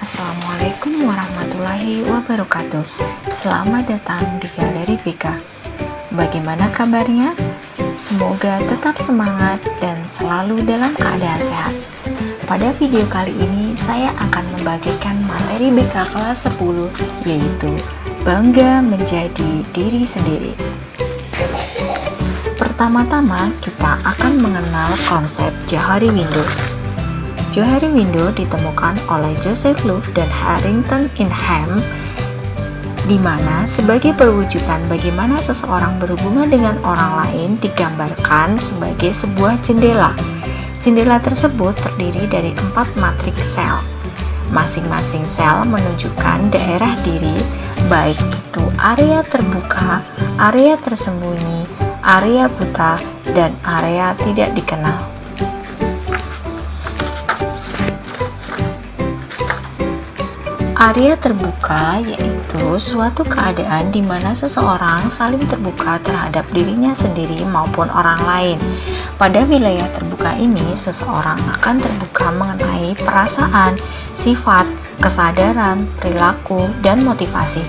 Assalamualaikum warahmatullahi wabarakatuh. Selamat datang di Galeri Vika. Bagaimana kabarnya? Semoga tetap semangat dan selalu dalam keadaan sehat. Pada video kali ini saya akan membagikan materi BK kelas 10, yaitu bangga menjadi diri sendiri. Pertama-tama kita akan mengenal konsep Johari Window. Johari Window ditemukan oleh Joseph Louvre dan Harrington Ingham, di mana sebagai perwujudan bagaimana seseorang berhubungan dengan orang lain digambarkan sebagai sebuah jendela. Jendela tersebut terdiri dari 4 matriks sel. Masing-masing sel menunjukkan daerah diri, baik itu area terbuka, area tersembunyi, area buta, dan area tidak dikenal. Area terbuka yaitu suatu keadaan di mana seseorang saling terbuka terhadap dirinya sendiri maupun orang lain. Pada wilayah terbuka ini, seseorang akan terbuka mengenai perasaan, sifat, kesadaran, perilaku, dan motivasi.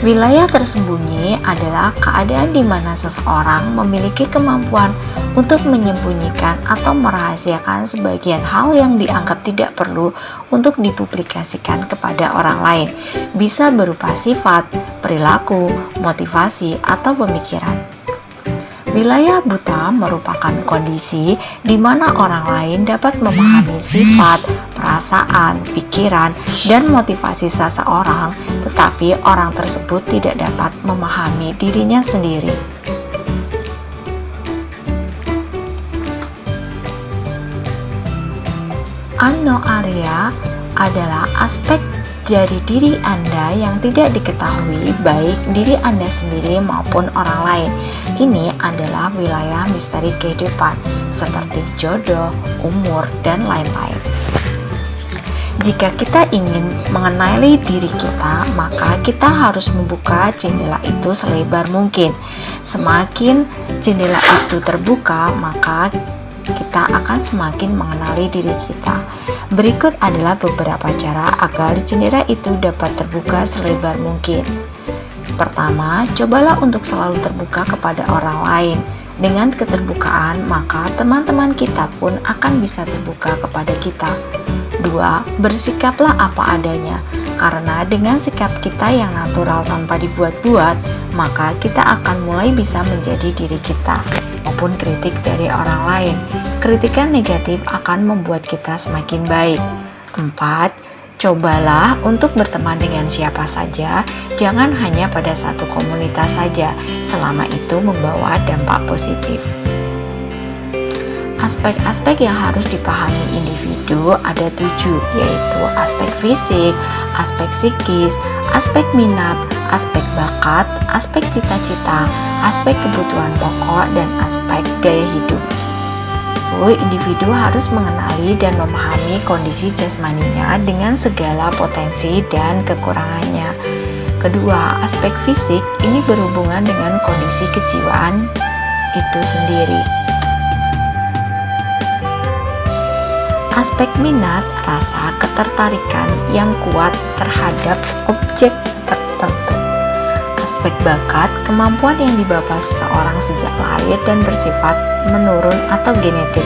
Wilayah tersembunyi adalah keadaan di mana seseorang memiliki kemampuan untuk menyembunyikan atau merahasiakan sebagian hal yang dianggap tidak perlu untuk dipublikasikan kepada orang lain. Bisa berupa sifat, perilaku, motivasi, atau pemikiran. Wilayah buta merupakan kondisi di mana orang lain dapat memahami sifat, perasaan, pikiran, dan motivasi seseorang, tetapi orang tersebut tidak dapat memahami dirinya sendiri. Unknown area adalah aspek dari diri Anda yang tidak diketahui, baik diri Anda sendiri maupun orang lain. Ini adalah wilayah misteri kehidupan, seperti jodoh, umur, dan lain-lain. Jika kita ingin mengenali diri kita, maka kita harus membuka jendela itu selebar mungkin. Semakin jendela itu terbuka, maka kita akan semakin mengenali diri kita. Berikut adalah beberapa cara agar jendela itu dapat terbuka selebar mungkin. Pertama, cobalah untuk selalu terbuka kepada orang lain. Dengan keterbukaan, maka teman-teman kita pun akan bisa terbuka kepada kita. 2. Bersikaplah apa adanya. Karena dengan sikap kita yang natural tanpa dibuat-buat, maka kita akan mulai bisa menjadi diri kita. Maupun kritik dari orang lain. Kritikan negatif akan membuat kita semakin baik. 4. Cobalah untuk berteman dengan siapa saja, jangan hanya pada satu komunitas saja, selama itu membawa dampak positif. Aspek-aspek yang harus dipahami individu ada 7, yaitu aspek fisik, aspek psikis, aspek minat, aspek bakat, aspek cita-cita, aspek kebutuhan pokok, dan aspek gaya hidup. Individu harus mengenali dan memahami kondisi jasmaninya dengan segala potensi dan kekurangannya. Kedua, aspek fisik ini berhubungan dengan kondisi kejiwaan itu sendiri. Aspek minat, rasa ketertarikan yang kuat terhadap objek tertentu. Aspek bakat, kemampuan yang dibawa seseorang sejak lahir dan bersifat menurun atau genetik.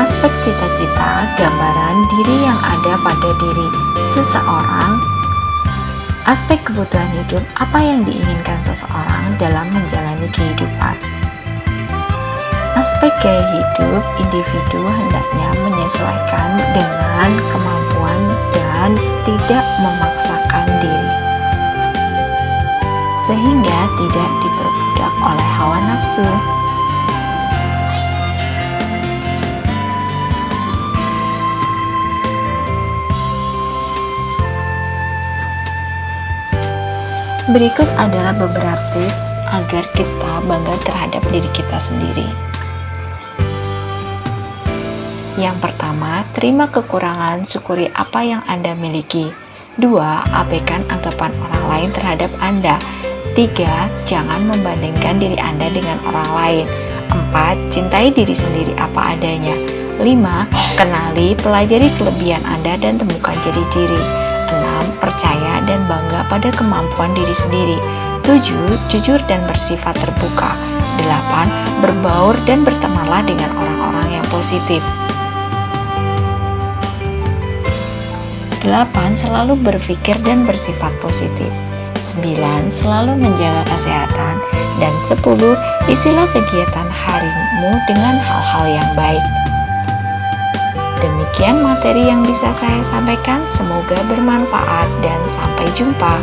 Aspek cita-cita, gambaran diri yang ada pada diri seseorang. Aspek kebutuhan hidup, apa yang diinginkan seseorang dalam menjalani kehidupan. Aspek gaya hidup, individu hendaknya menyesuaikan dengan kemampuan dan tidak memaksakan diri, sehingga tidak diperbudak oleh hawa nafsu. Berikut adalah beberapa tips agar kita bangga terhadap diri kita sendiri. Yang pertama, terima kekurangan, syukuri apa yang Anda miliki. 2. Abaikan anggapan orang lain terhadap Anda. 3. Jangan membandingkan diri Anda dengan orang lain. 4. Cintai diri sendiri apa adanya. 5. Kenali, pelajari kelebihan Anda dan temukan jati diri. 6. Percaya dan bangga pada kemampuan diri sendiri. 7. Jujur dan bersifat terbuka. 8. Berbaur dan bertemanlah dengan orang-orang yang positif. 8. Selalu berpikir dan bersifat positif. 9. Selalu menjaga kesehatan. Dan 10. Isilah kegiatan harimu dengan hal-hal yang baik. Demikian materi yang bisa saya sampaikan, semoga bermanfaat dan sampai jumpa.